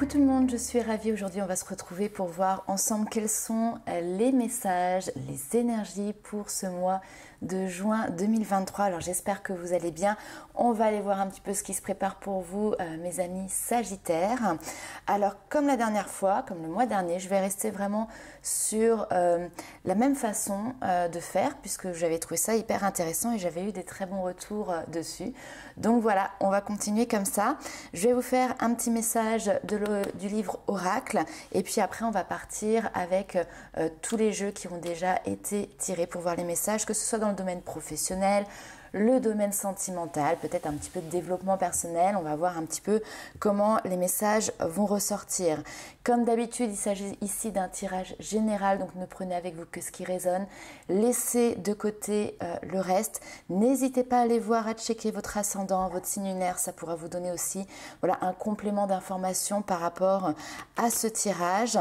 tout le monde, je suis ravie. Aujourd'hui, on va se retrouver pour voir ensemble quels sont les messages, les énergies pour ce mois de juin 2023. Alors, j'espère que vous allez bien. On va aller voir un petit peu ce qui se prépare pour vous, mes amis Sagittaires. Alors, comme la dernière fois, comme le mois dernier, je vais rester vraiment sur la même façon de faire puisque j'avais trouvé ça hyper intéressant et j'avais eu des très bons retours dessus. Donc voilà, on va continuer comme ça. Je vais vous faire un petit message du livre Oracle et puis après on va partir avec tous les jeux qui ont déjà été tirés pour voir les messages, que ce soit dans le domaine professionnel, le domaine sentimental, peut-être un petit peu de développement personnel. On va voir un petit peu comment les messages vont ressortir. Comme d'habitude, il s'agit ici d'un tirage général, donc ne prenez avec vous que ce qui résonne. Laissez de côté le reste. N'hésitez pas à aller voir, à checker votre ascendant, votre signe lunaire. Ça pourra vous donner aussi un complément d'information par rapport à ce tirage.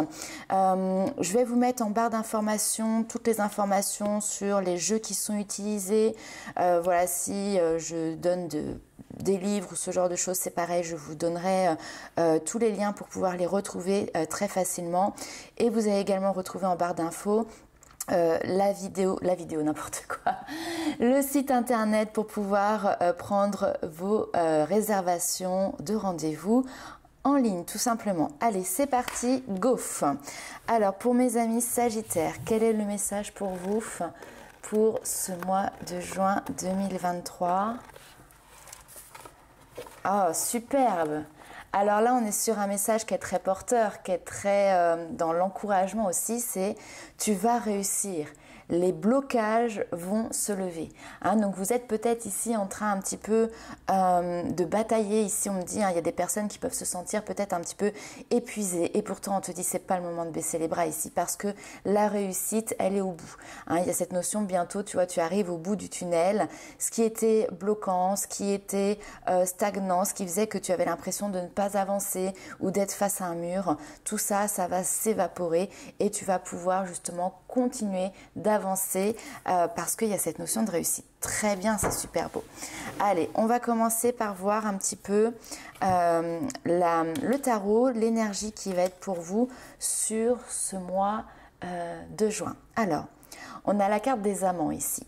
Je vais vous mettre en barre d'informations toutes les informations sur les jeux qui sont utilisés. Si je donne des livres ou ce genre de choses, c'est pareil, je vous donnerai tous les liens pour pouvoir les retrouver très facilement. Et vous allez également retrouver en barre d'infos la vidéo n'importe quoi, le site internet pour pouvoir prendre vos réservations de rendez-vous en ligne, tout simplement. Allez, c'est parti, go! Alors, pour mes amis Sagittaires, quel est le message pour vous pour ce mois de juin 2023? Oh, superbe! Alors là, on est sur un message qui est très porteur, qui est très dans l'encouragement aussi, c'est « tu vas réussir ». Les blocages vont se lever. Donc vous êtes peut-être ici en train un petit peu de batailler. Ici on me dit, il y a des personnes qui peuvent se sentir peut-être un petit peu épuisées. Et pourtant on te dit, c'est pas le moment de baisser les bras ici parce que la réussite, elle est au bout. Il y a cette notion bientôt, tu vois, tu arrives au bout du tunnel. Ce qui était bloquant, ce qui était stagnant, ce qui faisait que tu avais l'impression de ne pas avancer ou d'être face à un mur, tout ça, ça va s'évaporer et tu vas pouvoir justement continuer d'avancer parce qu'il y a cette notion de réussite. Très bien, c'est super beau. Allez, on va commencer par voir un petit peu le tarot, l'énergie qui va être pour vous sur ce mois de juin. Alors, on a la carte des amants ici.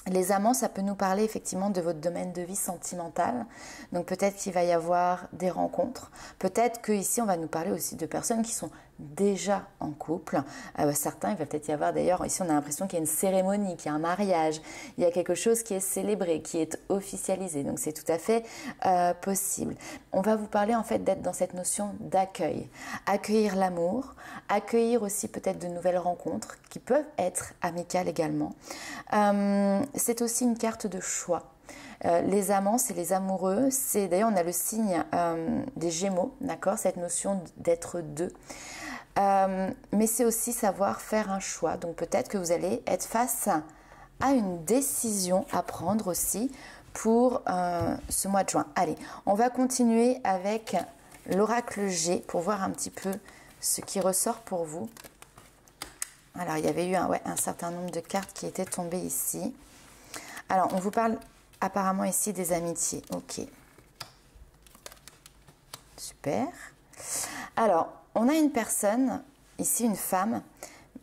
Les amants, ça peut nous parler effectivement de votre domaine de vie sentimental. Donc peut-être qu'il va y avoir des rencontres. Peut-être qu'ici, on va nous parler aussi de personnes qui sont déjà en couple. Certains, il va peut-être y avoir d'ailleurs, ici on a l'impression qu'il y a une cérémonie, qu'il y a un mariage. Il y a quelque chose qui est célébré, qui est officialisé. Donc c'est tout à fait possible. On va vous parler en fait d'être dans cette notion d'accueil. Accueillir l'amour, accueillir aussi peut-être de nouvelles rencontres qui peuvent être amicales également. C'est aussi une carte de choix. Les amants, c'est les amoureux. C'est d'ailleurs, on a le signe des Gémeaux, d'accord, cette notion d'être deux. Mais c'est aussi savoir faire un choix. Donc peut-être que vous allez être face à une décision à prendre aussi pour ce mois de juin. Allez, on va continuer avec l'oracle G pour voir un petit peu ce qui ressort pour vous. Alors, il y avait eu un certain nombre de cartes qui étaient tombées ici. Alors, on vous parle apparemment ici des amitiés. Ok. Super. Alors, on a une personne, ici une femme,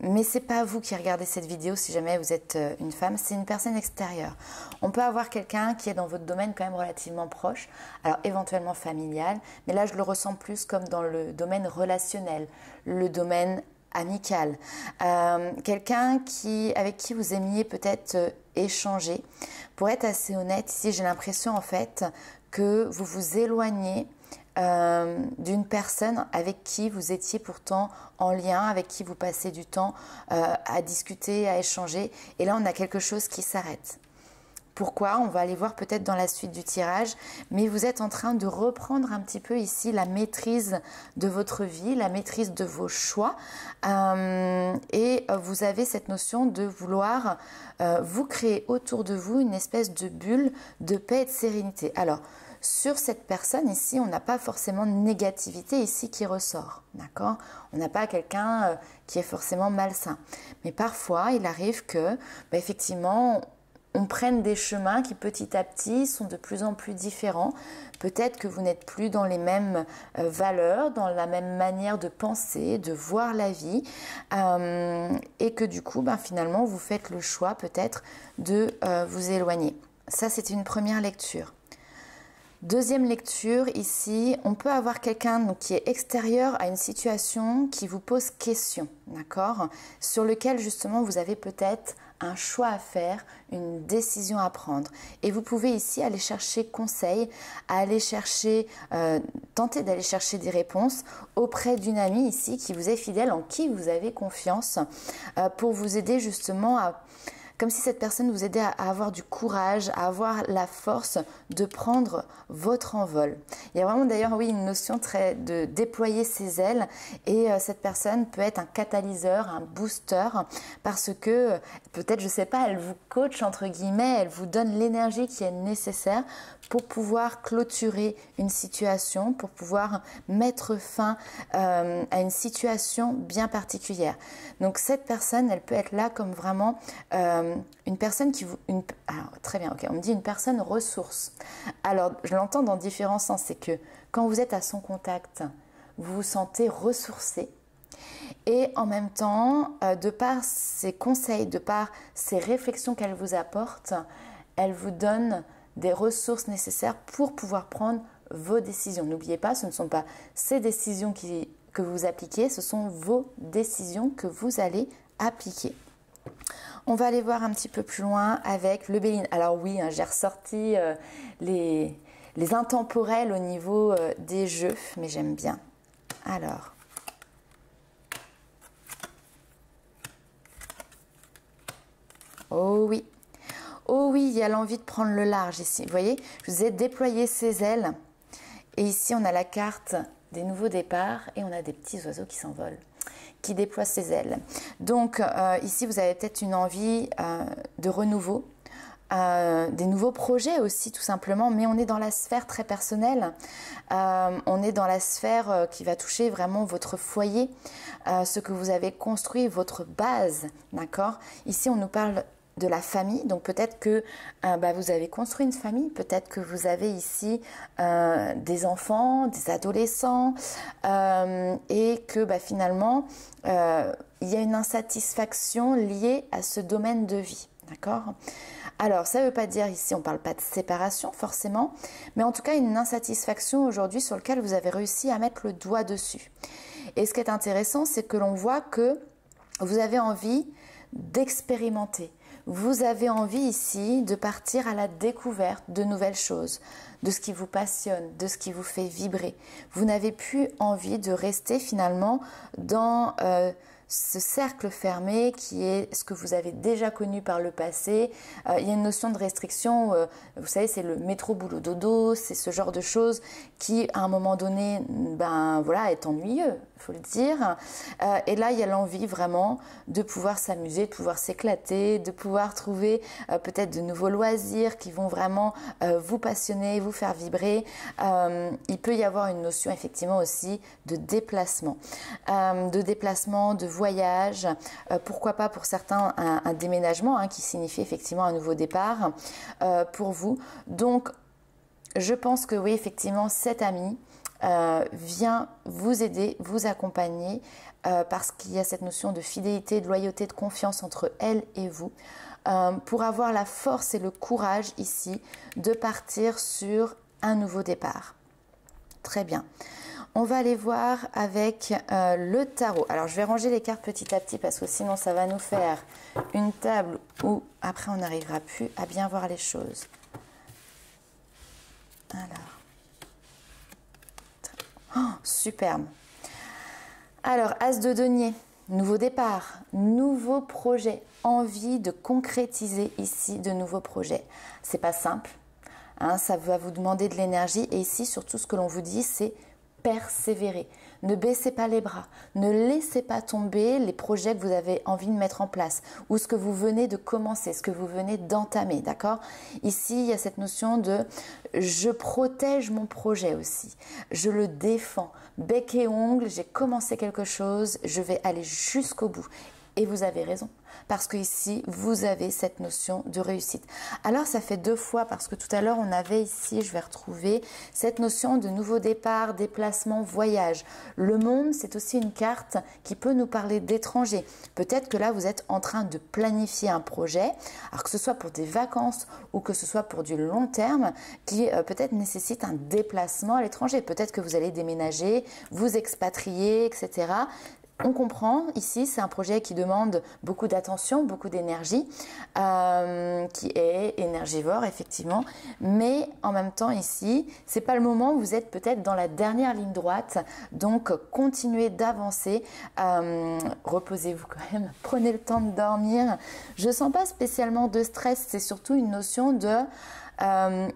mais c'est pas vous qui regardez cette vidéo si jamais vous êtes une femme, c'est une personne extérieure. On peut avoir quelqu'un qui est dans votre domaine quand même relativement proche, alors éventuellement familial, mais là je le ressens plus comme dans le domaine relationnel, le domaine amical, quelqu'un avec qui vous aimiez peut-être échanger. Pour être assez honnête, ici j'ai l'impression en fait que vous vous éloignez d'une personne avec qui vous étiez pourtant en lien, avec qui vous passez du temps à discuter, à échanger, et là on a quelque chose qui s'arrête. Pourquoi? On va aller voir peut-être dans la suite du tirage, mais vous êtes en train de reprendre un petit peu ici la maîtrise de votre vie, la maîtrise de vos choix, et vous avez cette notion de vouloir vous créer autour de vous une espèce de bulle de paix et de sérénité. Alors, sur cette personne ici, on n'a pas forcément de négativité ici qui ressort, d'accord? On n'a pas quelqu'un qui est forcément malsain. Mais parfois, il arrive que, effectivement, on prenne des chemins qui petit à petit sont de plus en plus différents. Peut-être que vous n'êtes plus dans les mêmes valeurs, dans la même manière de penser, de voir la vie, et que du coup, finalement, vous faites le choix peut-être de vous éloigner. Ça, c'est une première lecture. Deuxième lecture, ici, on peut avoir quelqu'un qui est extérieur à une situation qui vous pose question, d'accord? Sur lequel, justement, vous avez peut-être un choix à faire, une décision à prendre. Et vous pouvez ici aller chercher conseil, aller chercher, tenter d'aller chercher des réponses auprès d'une amie ici qui vous est fidèle, en qui vous avez confiance, pour vous aider justement à... Comme si cette personne vous aidait à avoir du courage, à avoir la force de prendre votre envol. Il y a vraiment d'ailleurs, oui, une notion très de déployer ses ailes, et cette personne peut être un catalyseur, un booster, parce que peut-être, je ne sais pas, elle vous coach entre guillemets, elle vous donne l'énergie qui est nécessaire pour pouvoir clôturer une situation, pour pouvoir mettre fin à une situation bien particulière. Donc cette personne, elle peut être là comme vraiment une personne qui vous... Alors, très bien, ok, on me dit une personne ressource. Alors, je l'entends dans différents sens, c'est que quand vous êtes à son contact, vous vous sentez ressourcé. Et en même temps, de par ses conseils, de par ses réflexions qu'elle vous apporte, elle vous donne des ressources nécessaires pour pouvoir prendre vos décisions. N'oubliez pas, ce ne sont pas ces décisions que vous appliquez, ce sont vos décisions que vous allez appliquer. On va aller voir un petit peu plus loin avec le Béline. Alors oui, j'ai ressorti les intemporels au niveau des jeux, mais j'aime bien. Alors... Oh oui. Oh oui, il y a l'envie de prendre le large ici. Vous voyez, je vous ai déployé ses ailes. Et ici, on a la carte des nouveaux départs et on a des petits oiseaux qui s'envolent, qui déploient ses ailes. Donc, ici, vous avez peut-être une envie de renouveau, des nouveaux projets aussi, tout simplement. Mais on est dans la sphère très personnelle. On est dans la sphère qui va toucher vraiment votre foyer, ce que vous avez construit, votre base, d'accord? Ici, on nous parle de la famille, donc peut-être que vous avez construit une famille, peut-être que vous avez ici des enfants, des adolescents, et que finalement il y a une insatisfaction liée à ce domaine de vie, d'accord? Alors ça ne veut pas dire ici, on ne parle pas de séparation forcément, mais en tout cas une insatisfaction aujourd'hui sur laquelle vous avez réussi à mettre le doigt dessus. Et ce qui est intéressant, c'est que l'on voit que vous avez envie d'expérimenter. Vous avez envie ici de partir à la découverte de nouvelles choses, de ce qui vous passionne, de ce qui vous fait vibrer. Vous n'avez plus envie de rester finalement dans ce cercle fermé qui est ce que vous avez déjà connu par le passé. Il y a une notion de restriction, vous savez, c'est le métro boulot dodo, c'est ce genre de choses qui à un moment donné est ennuyeux, il faut le dire. Et là il y a l'envie vraiment de pouvoir s'amuser, de pouvoir s'éclater, de pouvoir trouver peut-être de nouveaux loisirs qui vont vraiment vous passionner, vous faire vibrer. Il peut y avoir une notion effectivement aussi de déplacement, de voyage, pourquoi pas pour certains un déménagement qui signifie effectivement un nouveau départ pour vous. Donc je pense que oui, effectivement, cette amie vient vous aider, vous accompagner, parce qu'il y a cette notion de fidélité, de loyauté, de confiance entre elle et vous, pour avoir la force et le courage ici de partir sur un nouveau départ. Très bien. On va aller voir avec le tarot. Alors, je vais ranger les cartes petit à petit parce que sinon, ça va nous faire une table où après, on n'arrivera plus à bien voir les choses. Alors. Oh, superbe. Alors, As de denier, nouveau départ, nouveau projet, envie de concrétiser ici de nouveaux projets. C'est pas simple, ça va vous demander de l'énergie et ici, surtout, ce que l'on vous dit, c'est persévérer. Ne baissez pas les bras, ne laissez pas tomber les projets que vous avez envie de mettre en place ou ce que vous venez de commencer, ce que vous venez d'entamer, d'accord? Ici, il y a cette notion de je protège mon projet aussi, je le défends, bec et ongle, j'ai commencé quelque chose, je vais aller jusqu'au bout. Et vous avez raison, parce que ici, vous avez cette notion de réussite. Alors, ça fait deux fois, parce que tout à l'heure, on avait ici, je vais retrouver, cette notion de nouveau départ, déplacement, voyage. Le monde, c'est aussi une carte qui peut nous parler d'étrangers. Peut-être que là, vous êtes en train de planifier un projet, alors que ce soit pour des vacances ou que ce soit pour du long terme, qui peut-être nécessite un déplacement à l'étranger. Peut-être que vous allez déménager, vous expatrier, etc. On comprend, ici, c'est un projet qui demande beaucoup d'attention, beaucoup d'énergie, qui est énergivore, effectivement. Mais en même temps, ici, c'est pas le moment où vous êtes peut-être dans la dernière ligne droite. Donc, continuez d'avancer. Reposez-vous quand même. Prenez le temps de dormir. Je sens pas spécialement de stress. C'est surtout une notion de...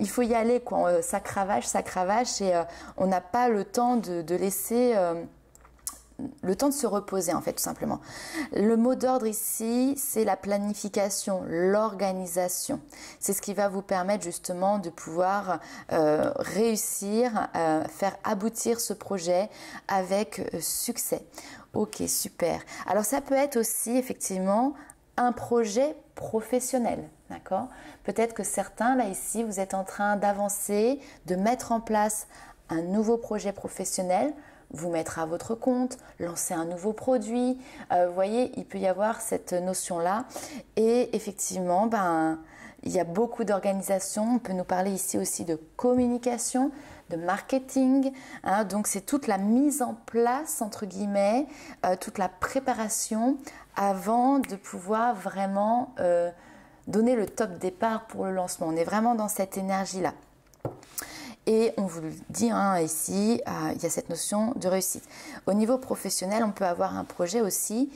il faut y aller, quoi. Ça cravache et on n'a pas le temps de laisser... le temps de se reposer, en fait, tout simplement. Le mot d'ordre ici, c'est la planification, l'organisation. C'est ce qui va vous permettre justement de pouvoir réussir, faire aboutir ce projet avec succès. Ok, super. Alors ça peut être aussi effectivement un projet professionnel, d'accord? Peut-être que certains, là ici, vous êtes en train d'avancer, de mettre en place un nouveau projet professionnel, vous mettre à votre compte, lancer un nouveau produit. Vous voyez, il peut y avoir cette notion-là. Et effectivement, il y a beaucoup d'organisations. On peut nous parler ici aussi de communication, de marketing. Donc, c'est toute la mise en place, entre guillemets, toute la préparation avant de pouvoir vraiment donner le top départ pour le lancement. On est vraiment dans cette énergie-là. Et on vous le dit ici, il y a cette notion de réussite. Au niveau professionnel, on peut avoir un projet aussi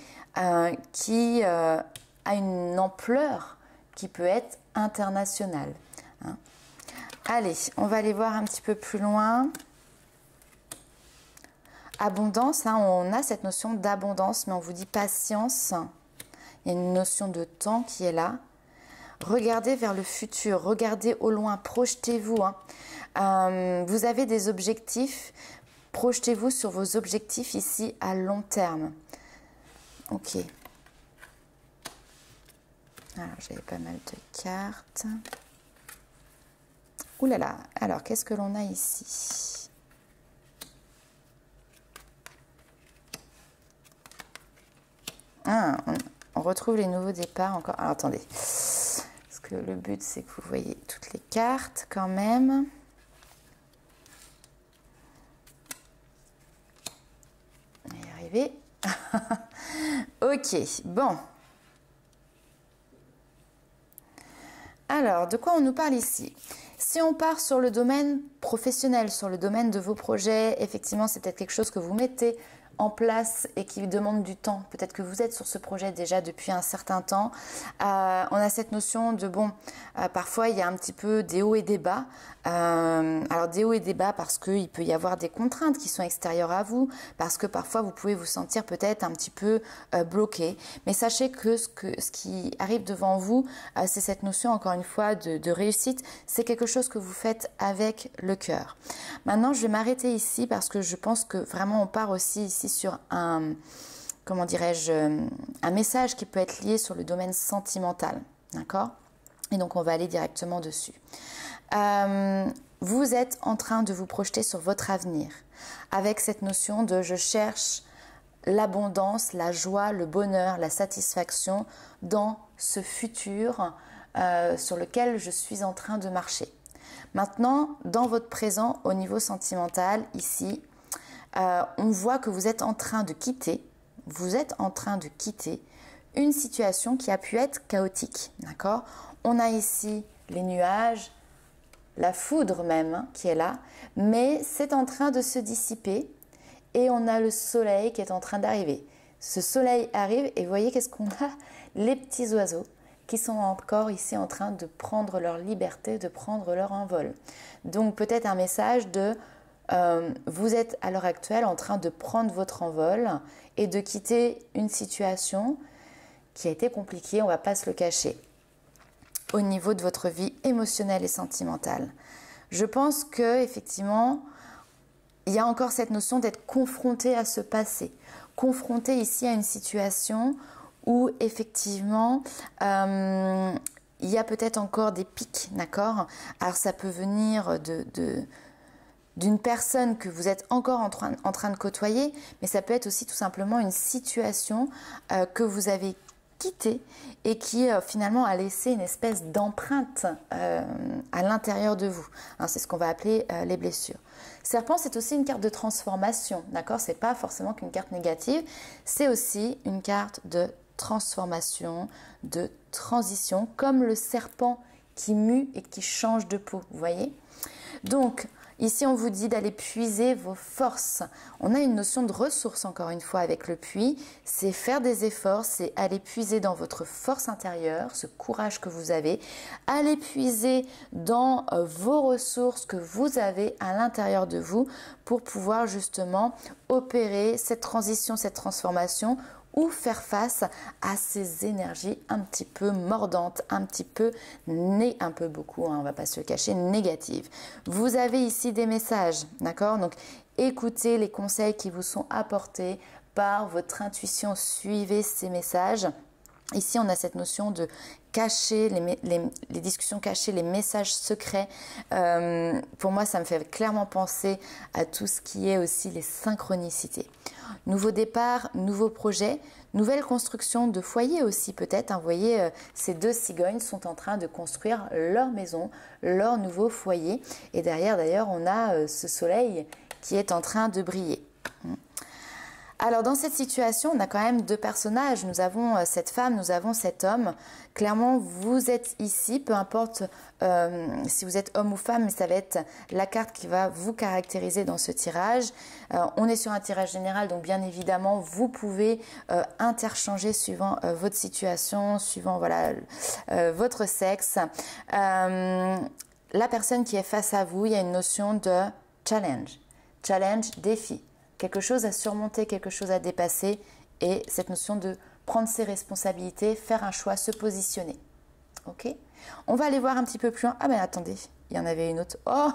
qui a une ampleur qui peut être internationale. Allez, on va aller voir un petit peu plus loin. Abondance, on a cette notion d'abondance, mais on vous dit patience. Il y a une notion de temps qui est là. Regardez vers le futur, regardez au loin, projetez-vous. Vous avez des objectifs, projetez-vous sur vos objectifs ici à long terme. Ok. Alors, j'avais pas mal de cartes. Ouh là là, alors qu'est-ce que l'on a ici? On retrouve les nouveaux départs encore. Alors, attendez. Parce que le but, c'est que vous voyez toutes les cartes quand même. On va y arriver. Ok, bon. Alors, de quoi on nous parle ici? Si on part sur le domaine professionnel, sur le domaine de vos projets, effectivement, c'est peut-être quelque chose que vous mettez en place et qui demande du temps. Peut-être que vous êtes sur ce projet déjà depuis un certain temps. On a cette notion de, parfois il y a un petit peu des hauts et des bas. Alors des hauts et des bas parce qu'il peut y avoir des contraintes qui sont extérieures à vous, parce que parfois vous pouvez vous sentir peut-être un petit peu bloqué. Mais sachez que ce qui arrive devant vous, c'est cette notion encore une fois de réussite. C'est quelque chose que vous faites avec le cœur. Maintenant, je vais m'arrêter ici parce que je pense que vraiment on part aussi ici sur un, comment dirais-je, un message qui peut être lié sur le domaine sentimental, d'accord? Et donc on va aller directement dessus. Vous êtes en train de vous projeter sur votre avenir avec cette notion de je cherche l'abondance, la joie, le bonheur, la satisfaction dans ce futur sur lequel je suis en train de marcher. Maintenant, dans votre présent, au niveau sentimental, ici, on voit que vous êtes en train de quitter, une situation qui a pu être chaotique, d'accord? On a ici les nuages, la foudre même qui est là, mais c'est en train de se dissiper et on a le soleil qui est en train d'arriver. Ce soleil arrive et vous voyez qu'est-ce qu'on a? Les petits oiseaux qui sont encore ici en train de prendre leur liberté, de prendre leur envol. Donc peut-être un message de vous êtes à l'heure actuelle en train de prendre votre envol et de quitter une situation qui a été compliquée, on ne va pas se le cacher, au niveau de votre vie émotionnelle et sentimentale. Je pense qu'effectivement, il y a encore cette notion d'être confronté à ce passé, confronté ici à une situation où effectivement il y a peut-être encore des pics, d'accord? Alors ça peut venir d'une personne que vous êtes encore en train de côtoyer, mais ça peut être aussi tout simplement une situation que vous avez quittée et qui finalement a laissé une espèce d'empreinte à l'intérieur de vous. Hein, c'est ce qu'on va appeler les blessures. Serpent, c'est aussi une carte de transformation, d'accord? C'est pas forcément qu'une carte négative, c'est aussi une carte de transformation, de transition, comme le serpent qui mue et qui change de peau, vous voyez? Donc, ici, on vous dit d'aller puiser vos forces. On a une notion de ressources, encore une fois, avec le puits. C'est faire des efforts, c'est aller puiser dans votre force intérieure, ce courage que vous avez. Aller puiser dans vos ressources que vous avez à l'intérieur de vous pour pouvoir justement opérer cette transition, cette transformation ou faire face à ces énergies un petit peu mordantes, un peu beaucoup, hein, on ne va pas se le cacher, négatives. Vous avez ici des messages, d'accord? Donc écoutez les conseils qui vous sont apportés par votre intuition, suivez ces messages. Ici, on a cette notion de cacher les discussions cachées, les messages secrets. Pour moi, ça me fait clairement penser à tout ce qui est aussi les synchronicités. Nouveau départ, nouveau projet, nouvelle construction de foyer aussi peut-être. Hein. Vous voyez, ces deux cigognes sont en train de construire leur maison, leur nouveau foyer. Et derrière, d'ailleurs, on a ce soleil qui est en train de briller. Alors dans cette situation, on a quand même deux personnages. Nous avons cette femme, nous avons cet homme. Clairement, vous êtes ici, peu importe si vous êtes homme ou femme, mais ça va être la carte qui va vous caractériser dans ce tirage. On est sur un tirage général, donc bien évidemment, vous pouvez interchanger suivant votre situation, suivant voilà, votre sexe. La personne qui est face à vous, il y a une notion de challenge. Challenge, défi. Quelque chose à surmonter, quelque chose à dépasser et cette notion de prendre ses responsabilités, faire un choix, se positionner. Ok? On va aller voir un petit peu plus loin. Ah ben attendez, il y en avait une autre. Oh,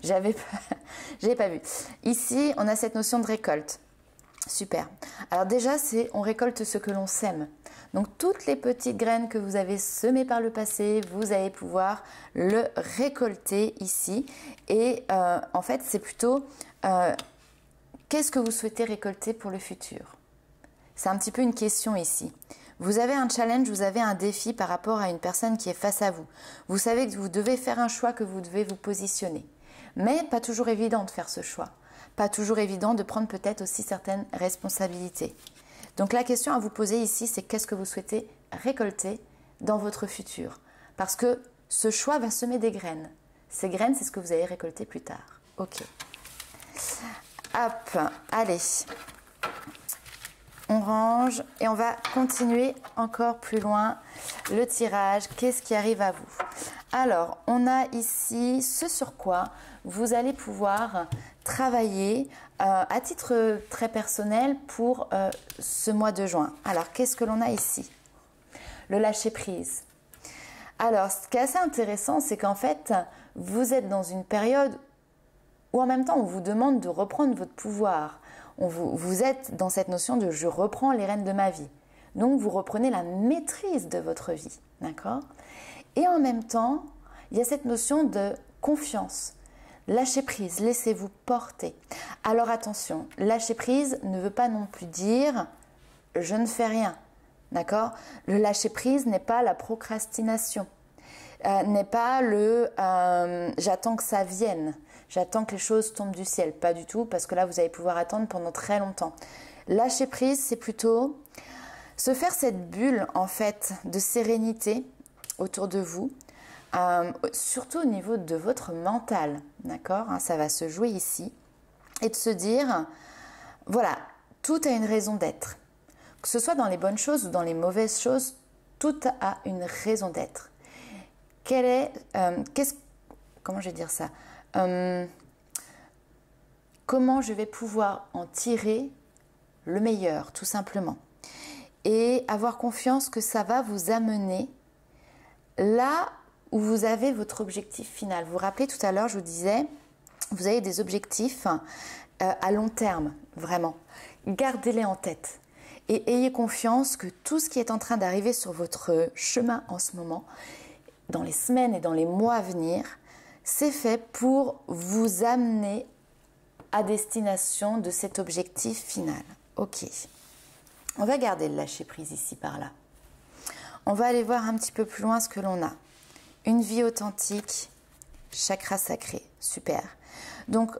j'avais pas vu. Ici, on a cette notion de récolte. Super. Alors déjà, on récolte ce que l'on sème. Donc toutes les petites graines que vous avez semées par le passé, vous allez pouvoir le récolter ici. Et en fait, c'est plutôt... qu'est-ce que vous souhaitez récolter pour le futur? C'est un petit peu une question ici. Vous avez un challenge, vous avez un défi par rapport à une personne qui est face à vous. Vous savez que vous devez faire un choix, que vous devez vous positionner. Mais pas toujours évident de faire ce choix. Pas toujours évident de prendre peut-être aussi certaines responsabilités. Donc la question à vous poser ici, c'est qu'est-ce que vous souhaitez récolter dans votre futur? Parce que ce choix va semer des graines. Ces graines, c'est ce que vous allez récolter plus tard. Ok. Hop, allez, on range et on va continuer encore plus loin le tirage. Qu'est-ce qui arrive à vous? Alors, on a ici ce sur quoi vous allez pouvoir travailler à titre très personnel pour ce mois de juin. Alors, qu'est-ce que l'on a ici? Le lâcher-prise. Alors, ce qui est assez intéressant, c'est qu'en fait, vous êtes dans une période ou en même temps, on vous demande de reprendre votre pouvoir. Vous êtes dans cette notion de « je reprends les rênes de ma vie ». Donc, vous reprenez la maîtrise de votre vie, d'accord? Et en même temps, il y a cette notion de confiance. Lâcher prise, laissez-vous porter. Alors attention, lâcher prise ne veut pas non plus dire « je ne fais rien », d'accord? Le lâcher prise n'est pas la procrastination, n'est pas le j'attends que ça vienne ». J'attends que les choses tombent du ciel. Pas du tout, parce que là, vous allez pouvoir attendre pendant très longtemps. Lâcher prise, c'est plutôt se faire cette bulle, en fait, de sérénité autour de vous, surtout au niveau de votre mental, d'accord? Ça va se jouer ici. Et de se dire, voilà, tout a une raison d'être. Que ce soit dans les bonnes choses ou dans les mauvaises choses, tout a une raison d'être. Comment je vais dire ça? Comment je vais pouvoir en tirer le meilleur, tout simplement. Et avoir confiance que ça va vous amener là où vous avez votre objectif final. Vous vous rappelez tout à l'heure, je vous disais, vous avez des objectifs à long terme, vraiment. Gardez-les en tête. et ayez confiance que tout ce qui est en train d'arriver sur votre chemin en ce moment, dans les semaines et dans les mois à venir, c'est fait pour vous amener à destination de cet objectif final. Ok, on va garder le lâcher prise ici par là. On va aller voir un petit peu plus loin ce que l'on a. Une vie authentique, chakra sacré, super. Donc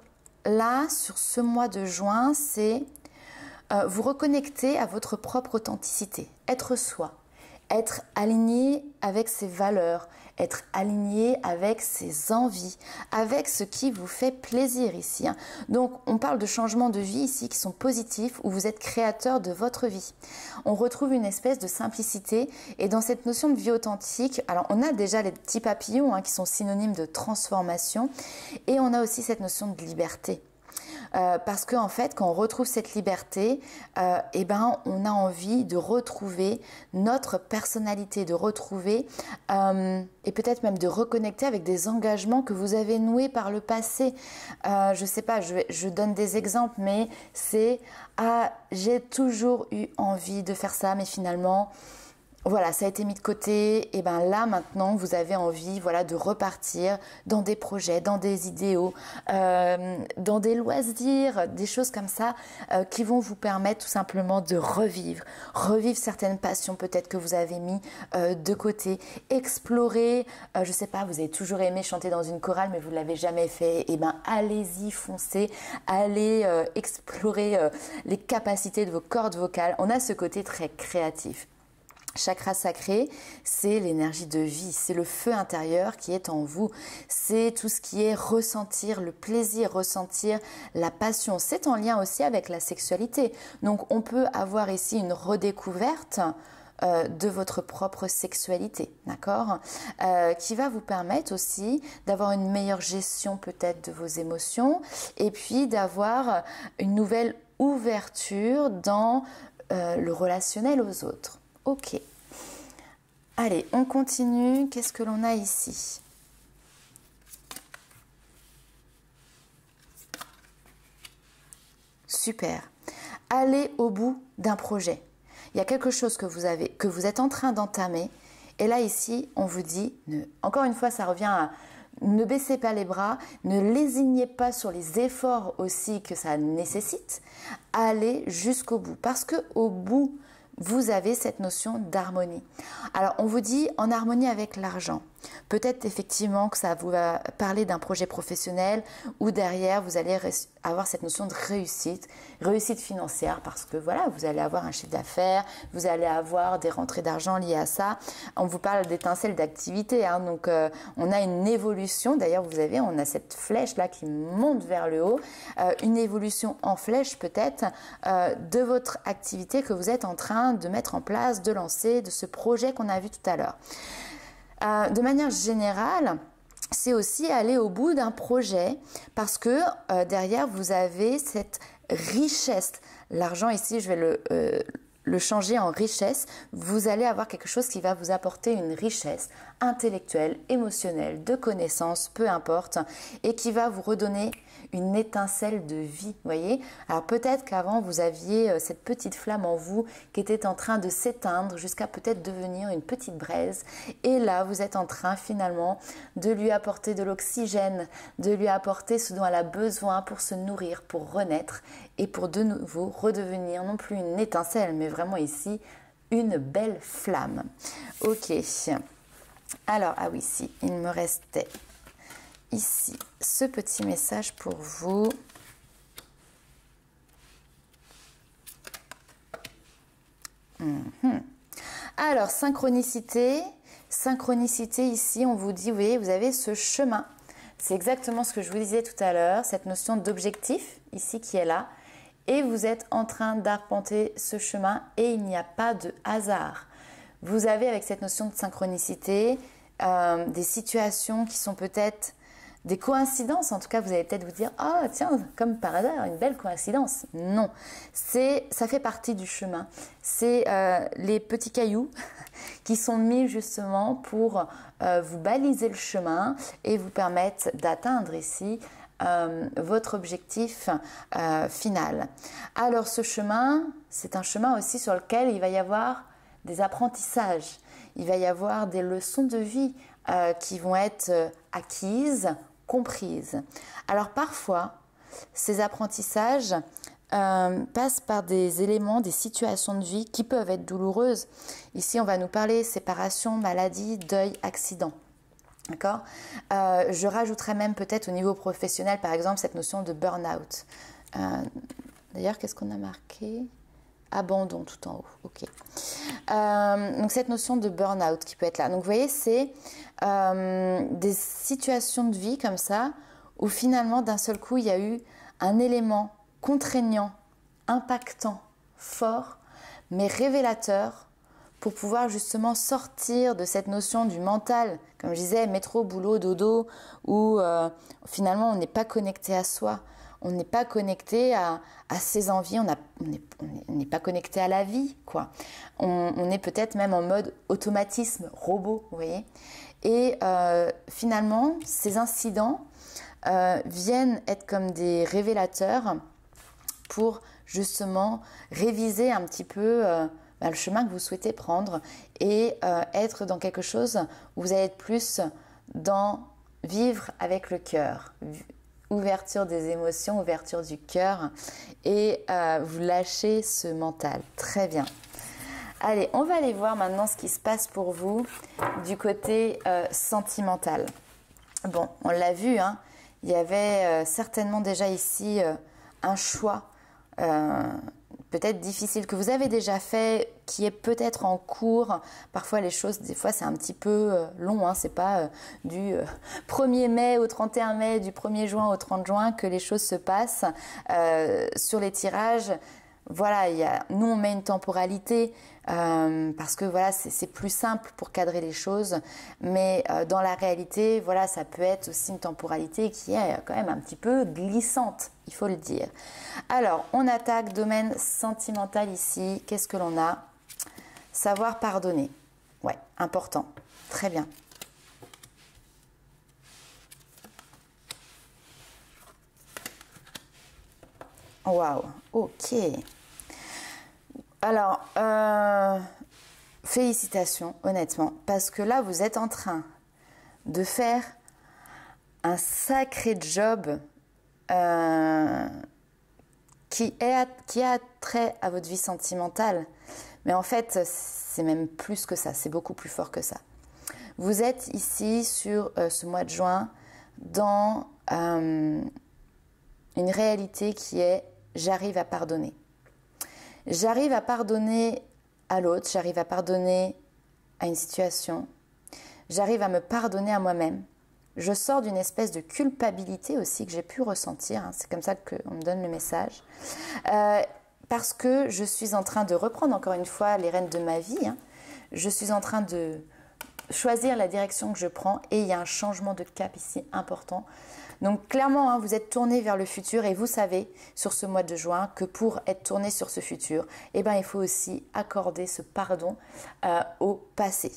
là, sur ce mois de juin, c'est vous reconnecter à votre propre authenticité, être soi, être aligné avec ses valeurs, être aligné avec ses envies, avec ce qui vous fait plaisir ici. Donc, on parle de changements de vie ici qui sont positifs, où vous êtes créateur de votre vie. On retrouve une espèce de simplicité et dans cette notion de vie authentique, alors on a déjà les petits papillons qui sont synonymes de transformation et on a aussi cette notion de liberté. Parce qu'en fait, quand on retrouve cette liberté, on a envie de retrouver notre personnalité, de retrouver et peut-être même de reconnecter avec des engagements que vous avez noués par le passé. Je ne sais pas, je donne des exemples, mais c'est j'ai toujours eu envie de faire ça, mais finalement... Voilà, ça a été mis de côté et là maintenant vous avez envie de repartir dans des projets, dans des idéaux, dans des loisirs, des choses comme ça qui vont vous permettre tout simplement de revivre certaines passions peut-être que vous avez mis de côté, explorer, je sais pas, vous avez toujours aimé chanter dans une chorale mais vous ne l'avez jamais fait, allez-y, foncez, allez explorer les capacités de vos cordes vocales, on a ce côté très créatif. Chakra sacré, c'est l'énergie de vie, c'est le feu intérieur qui est en vous, c'est tout ce qui est ressentir le plaisir, ressentir la passion. C'est en lien aussi avec la sexualité. Donc on peut avoir ici une redécouverte de votre propre sexualité, d'accord, qui va vous permettre aussi d'avoir une meilleure gestion peut-être de vos émotions et puis d'avoir une nouvelle ouverture dans le relationnel aux autres. Ok. Allez, on continue. Qu'est-ce que l'on a ici? Super. Allez au bout d'un projet. Il y a quelque chose que vous êtes en train d'entamer. Et là, ici, on vous dit, encore une fois, ça revient à ne baissez pas les bras, ne lésignez pas sur les efforts aussi que ça nécessite. Allez jusqu'au bout. Parce qu'au bout, vous avez cette notion d'harmonie. Alors, on vous dit en harmonie avec l'argent. Peut-être effectivement que ça vous va parler d'un projet professionnel où derrière, vous allez avoir cette notion de réussite financière parce que voilà, vous allez avoir un chiffre d'affaires, vous allez avoir des rentrées d'argent liées à ça. On vous parle d'étincelles d'activité, donc on a une évolution. D'ailleurs, on a cette flèche là qui monte vers le haut, une évolution en flèche peut-être de votre activité que vous êtes en train de mettre en place, de lancer, de ce projet qu'on a vu tout à l'heure. De manière générale, c'est aussi aller au bout d'un projet parce que derrière, vous avez cette richesse. L'argent ici, je vais le changer en richesse. Vous allez avoir quelque chose qui va vous apporter une richesse intellectuelle, émotionnelle, de connaissances, peu importe, et qui va vous redonner une étincelle de vie, voyez. Alors peut-être qu'avant vous aviez cette petite flamme en vous qui était en train de s'éteindre jusqu'à peut-être devenir une petite braise et là vous êtes en train finalement de lui apporter de l'oxygène, de lui apporter ce dont elle a besoin pour se nourrir, pour renaître et pour de nouveau redevenir non plus une étincelle mais vraiment ici une belle flamme. Ok, alors ah oui, si, il me restait ici ce petit message pour vous. Alors, synchronicité ici, on vous dit, vous voyez, vous avez ce chemin. C'est exactement ce que je vous disais tout à l'heure, cette notion d'objectif ici qui est là. Et vous êtes en train d'arpenter ce chemin et il n'y a pas de hasard. Vous avez avec cette notion de synchronicité des situations qui sont peut-être des coïncidences, en tout cas vous allez peut-être vous dire « Ah tiens, comme par hasard, une belle coïncidence ». Non, ça fait partie du chemin. C'est les petits cailloux qui sont mis justement pour vous baliser le chemin et vous permettre d'atteindre ici votre objectif final. Alors ce chemin, c'est un chemin aussi sur lequel il va y avoir des apprentissages, il va y avoir des leçons de vie qui vont être acquises, comprises. Alors parfois, ces apprentissages passent par des éléments, des situations de vie qui peuvent être douloureuses. Ici, on va nous parler séparation, maladie, deuil, accident. D'accord ? Je rajouterais même peut-être au niveau professionnel, par exemple, cette notion de burn-out. D'ailleurs, qu'est-ce qu'on a marqué ? Abandon tout en haut. Ok. Donc cette notion de burn-out qui peut être là. Donc vous voyez, c'est des situations de vie comme ça où finalement d'un seul coup il y a eu un élément contraignant, impactant, fort, mais révélateur pour pouvoir justement sortir de cette notion du mental, comme je disais, métro, boulot, dodo, où finalement on n'est pas connecté à soi. On n'est pas connecté à ses envies, on n'est pas connecté à la vie, quoi. On est peut-être même en mode automatisme, robot, vous voyez. Et finalement, ces incidents viennent être comme des révélateurs pour justement réviser un petit peu le chemin que vous souhaitez prendre et être dans quelque chose où vous allez être plus dans vivre avec le cœur, ouverture des émotions, ouverture du cœur et vous lâchez ce mental. Très bien. Allez, on va aller voir maintenant ce qui se passe pour vous du côté sentimental. Bon, on l'a vu, hein, il y avait certainement déjà ici un choix peut-être difficile que vous avez déjà fait, qui est peut-être en cours. Parfois les choses, des fois c'est un petit peu long, hein. C'est pas du 1er mai au 31 mai, du 1er juin au 30 juin que les choses se passent. Sur les tirages, voilà, nous on met une temporalité parce que voilà, c'est plus simple pour cadrer les choses, mais dans la réalité, voilà, ça peut être aussi une temporalité qui est quand même un petit peu glissante, il faut le dire. Alors, on attaque domaine sentimental ici. Qu'est-ce que l'on a ? Savoir pardonner. Ouais, important. Très bien. Waouh, ok. Alors, félicitations, honnêtement, parce que là, vous êtes en train de faire un sacré job qui a trait à votre vie sentimentale. Mais en fait, c'est même plus que ça, c'est beaucoup plus fort que ça. Vous êtes ici sur ce mois de juin dans une réalité qui est « j'arrive à pardonner ». J'arrive à pardonner à l'autre, j'arrive à pardonner à une situation, j'arrive à me pardonner à moi-même. Je sors d'une espèce de culpabilité aussi que j'ai pu ressentir, hein, c'est comme ça qu'on me donne le message, parce que je suis en train de reprendre encore une fois les rênes de ma vie, hein. Je suis en train de choisir la direction que je prends et il y a un changement de cap ici important. Donc clairement, hein, vous êtes tourné vers le futur et vous savez sur ce mois de juin que pour être tourné sur ce futur, eh ben, il faut aussi accorder ce pardon au passé.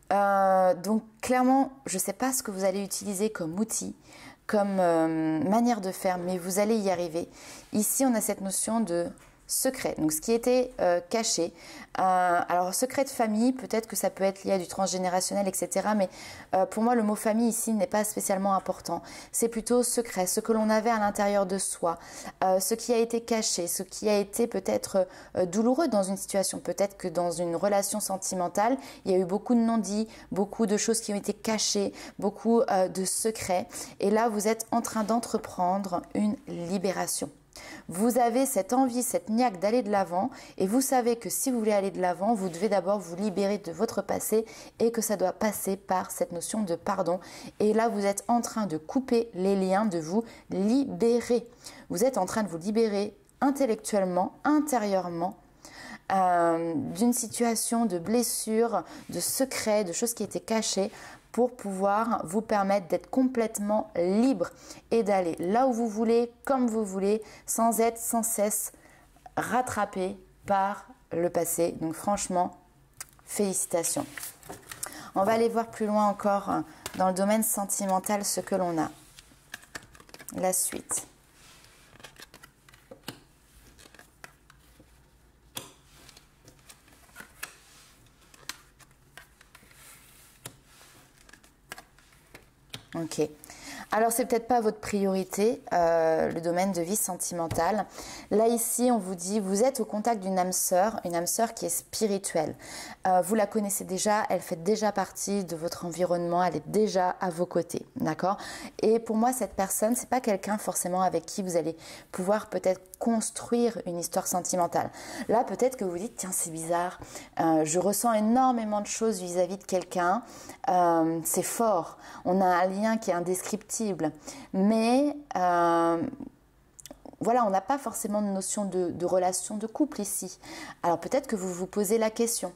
Donc clairement, je ne sais pas ce que vous allez utiliser comme outil, comme manière de faire, mais vous allez y arriver. Ici, on a cette notion de secret, donc ce qui était caché. Alors secret de famille, peut-être que ça peut être lié à du transgénérationnel, etc. Mais pour moi, le mot famille ici n'est pas spécialement important. C'est plutôt secret, ce que l'on avait à l'intérieur de soi, ce qui a été caché, ce qui a été peut-être douloureux dans une situation. Peut-être que dans une relation sentimentale, il y a eu beaucoup de non-dits, beaucoup de choses qui ont été cachées, beaucoup de secrets. Et là, vous êtes en train d'entreprendre une libération. Vous avez cette envie, cette niaque d'aller de l'avant et vous savez que si vous voulez aller de l'avant, vous devez d'abord vous libérer de votre passé et que ça doit passer par cette notion de pardon. Et là, vous êtes en train de couper les liens, de vous libérer. Vous êtes en train de vous libérer intellectuellement, intérieurement, d'une situation de blessure, de secret, de choses qui étaient cachées pour pouvoir vous permettre d'être complètement libre et d'aller là où vous voulez, comme vous voulez, sans être sans cesse rattrapé par le passé. Donc franchement, félicitations. On va aller voir plus loin encore dans le domaine sentimental ce que l'on a. la suite. Ok. Alors, c'est peut-être pas votre priorité, le domaine de vie sentimentale. Là, ici, on vous dit, vous êtes au contact d'une âme sœur qui est spirituelle. Vous la connaissez déjà, elle fait déjà partie de votre environnement, elle est déjà à vos côtés, d'accord? Et pour moi, cette personne, c'est pas quelqu'un forcément avec qui vous allez pouvoir peut-être construire une histoire sentimentale. Là, peut-être que vous dites, tiens, c'est bizarre, je ressens énormément de choses vis-à-vis de quelqu'un, c'est fort, on a un lien qui est indescriptible, mais voilà, on n'a pas forcément de notion de relation de couple ici. Alors peut-être que vous vous posez la question.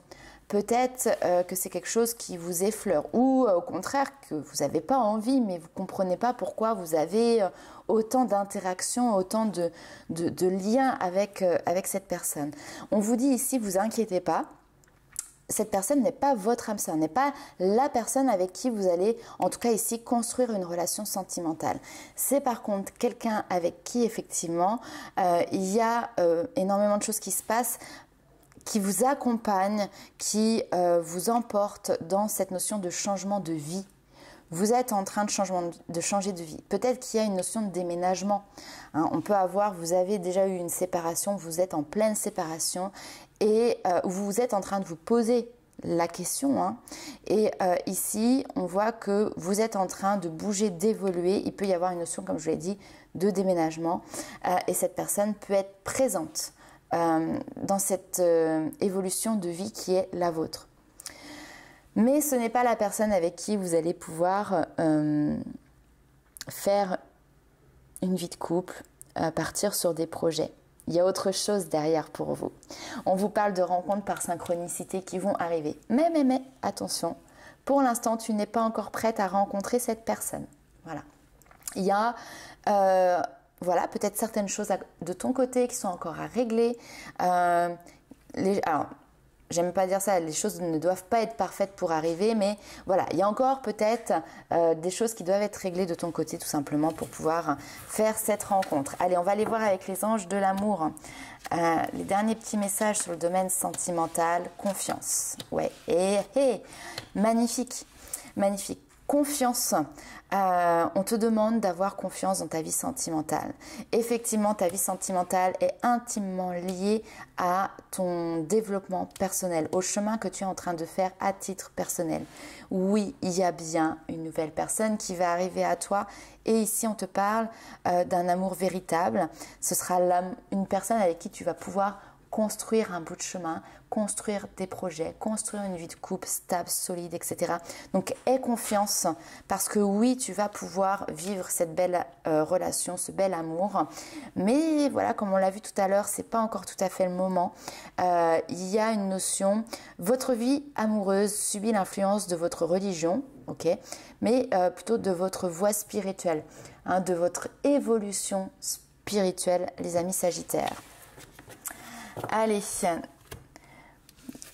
Peut-être que c'est quelque chose qui vous effleure ou au contraire que vous n'avez pas envie mais vous ne comprenez pas pourquoi vous avez autant d'interactions, autant de liens avec cette personne. On vous dit ici, vous inquiétez pas. Cette personne n'est pas votre âme sœur, n'est pas la personne avec qui vous allez, en tout cas ici, construire une relation sentimentale. C'est par contre quelqu'un avec qui, effectivement, il y a énormément de choses qui se passent, qui vous accompagnent, qui vous emportent dans cette notion de changement de vie. Vous êtes en train de changer de vie. Peut-être qu'il y a une notion de déménagement. Hein, on peut avoir, vous avez déjà eu une séparation, vous êtes en pleine séparation et vous êtes en train de vous poser la question. Hein, et ici, on voit que vous êtes en train de bouger, d'évoluer. Il peut y avoir une notion, comme je l'ai dit, de déménagement. Et cette personne peut être présente dans cette évolution de vie qui est la vôtre. Mais ce n'est pas la personne avec qui vous allez pouvoir faire une vie de couple, partir sur des projets. Il y a autre chose derrière pour vous. On vous parle de rencontres par synchronicité qui vont arriver. Mais, attention, pour l'instant, tu n'es pas encore prête à rencontrer cette personne. Voilà. Il y a voilà, peut-être certaines choses de ton côté qui sont encore à régler. Alors, j'aime pas dire ça, les choses ne doivent pas être parfaites pour arriver, mais voilà, il y a encore peut-être des choses qui doivent être réglées de ton côté tout simplement pour pouvoir faire cette rencontre. Allez, on va aller voir avec les anges de l'amour. Les derniers petits messages sur le domaine sentimental, confiance. Ouais, et magnifique, magnifique. Confiance, on te demande d'avoir confiance dans ta vie sentimentale. Effectivement, ta vie sentimentale est intimement liée à ton développement personnel, au chemin que tu es en train de faire à titre personnel. Oui, il y a bien une nouvelle personne qui va arriver à toi et ici on te parle d'un amour véritable. Ce sera une personne avec qui tu vas pouvoir construire un bout de chemin, construire des projets, construire une vie de couple stable, solide, etc. Donc, aie confiance parce que oui, tu vas pouvoir vivre cette belle relation, ce bel amour. Mais voilà, comme on l'a vu tout à l'heure, c'est pas encore tout à fait le moment. Il y a une notion, votre vie amoureuse subit l'influence de votre religion, ok, mais plutôt de votre voie spirituelle, hein, de votre évolution spirituelle, les amis Sagittaires. Allez,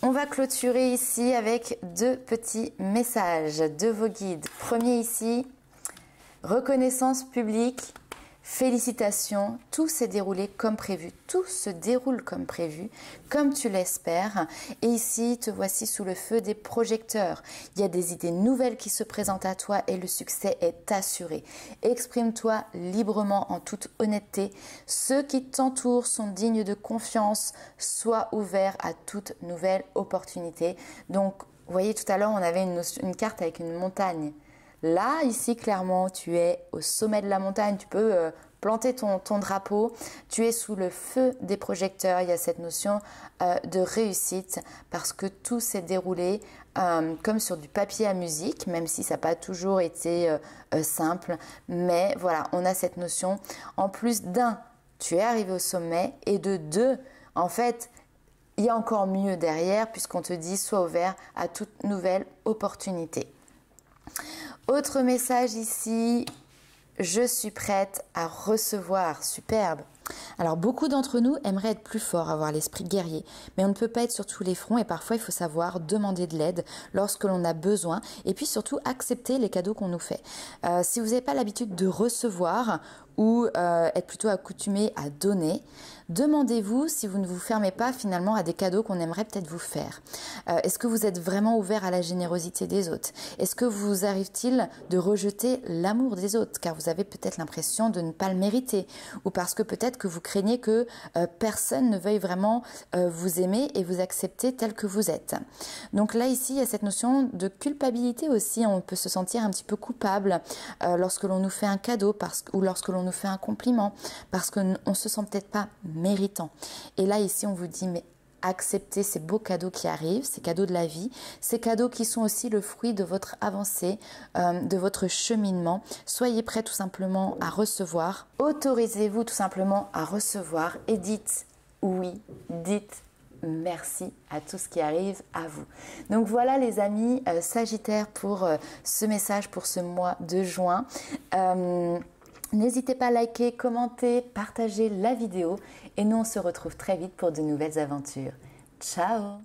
on va clôturer ici avec deux petits messages de vos guides. Premier ici, reconnaissance publique, félicitations, tout s'est déroulé comme prévu, tout se déroule comme prévu, comme tu l'espères. Et ici, te voici sous le feu des projecteurs. Il y a des idées nouvelles qui se présentent à toi et le succès est assuré. Exprime-toi librement en toute honnêteté. Ceux qui t'entourent sont dignes de confiance. Sois ouvert à toute nouvelle opportunité. Donc, vous voyez, tout à l'heure, on avait une carte avec une montagne. Là, ici, clairement, tu es au sommet de la montagne, tu peux planter ton drapeau, tu es sous le feu des projecteurs, il y a cette notion de réussite parce que tout s'est déroulé comme sur du papier à musique, même si ça n'a pas toujours été simple, mais voilà, on a cette notion, en plus d'un, tu es arrivé au sommet, et de deux, en fait, il y a encore mieux derrière puisqu'on te dit sois ouvert à toute nouvelle opportunité. Autre message ici, je suis prête à recevoir, superbe. Alors beaucoup d'entre nous aimeraient être plus forts, avoir l'esprit guerrier, mais on ne peut pas être sur tous les fronts et parfois il faut savoir demander de l'aide lorsque l'on a besoin et puis surtout accepter les cadeaux qu'on nous fait. Si vous n'avez pas l'habitude de recevoir ou être plutôt accoutumé à donner, demandez-vous si vous ne vous fermez pas finalement à des cadeaux qu'on aimerait peut-être vous faire. Est-ce que vous êtes vraiment ouvert à la générosité des autres? Est-ce que vous arrive-t-il de rejeter l'amour des autres car vous avez peut-être l'impression de ne pas le mériter, ou parce que peut-être que vous craignez que personne ne veuille vraiment vous aimer et vous accepter tel que vous êtes. Donc là ici il y a cette notion de culpabilité aussi, on peut se sentir un petit peu coupable lorsque l'on nous fait un cadeau ou lorsque l'on nous fait un compliment, parce qu'on ne se sent peut-être pas méritant. Et là ici on vous dit mais acceptez ces beaux cadeaux qui arrivent, ces cadeaux de la vie, ces cadeaux qui sont aussi le fruit de votre avancée, de votre cheminement. Soyez prêts tout simplement à recevoir. Autorisez-vous tout simplement à recevoir et dites oui, dites merci à tout ce qui arrive à vous. Donc voilà les amis Sagittaires pour ce message pour ce mois de juin. N'hésitez pas à liker, commenter, partager la vidéo et nous on se retrouve très vite pour de nouvelles aventures. Ciao!